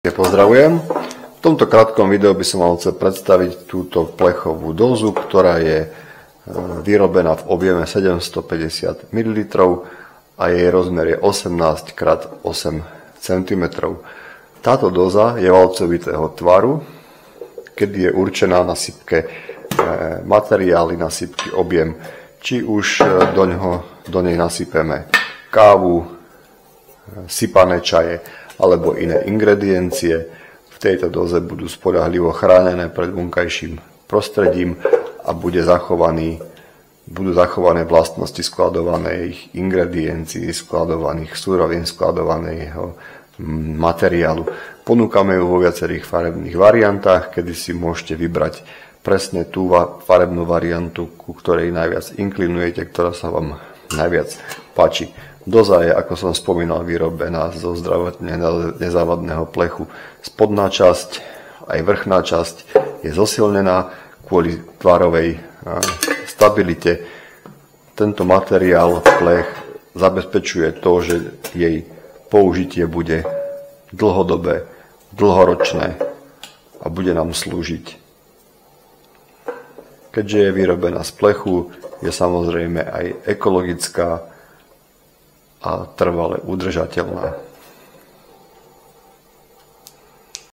Pozdravujem. V tomto krátkom videu by som vám chcel predstaviť túto plechovú dozu, ktorá je vyrobená v objeme 750 ml a jej rozmer je 18 x 8 cm. Táto doza je valcovitého tvaru, kedy je určená na sypke materiály, na sypky objem, či už do nej nasypeme kávu, sypané čaje alebo iné ingrediencie. V tejto doze budú spoľahlivo chránené pred vonkajším prostredím a budú zachované vlastnosti skladovaných ingrediencií, skladovaných surovín, skladovaného materiálu. Ponúkame ju vo viacerých farebných variantách, kedy si môžete vybrať presne tú farebnú variantu, ku ktorej najviac inklinujete, ktorá sa vám najviac páči. Doza je, ako som spomínal, vyrobená zo zdravotne nezávadného plechu. Spodná časť, aj vrchná časť je zosilnená kvôli tvarovej stabilite. Tento materiál, plech, zabezpečuje to, že jej použitie bude dlhodobé, dlhoročné a bude nám slúžiť. Keďže je vyrobená z plechu, je samozrejme aj ekologická a trvale udržateľná.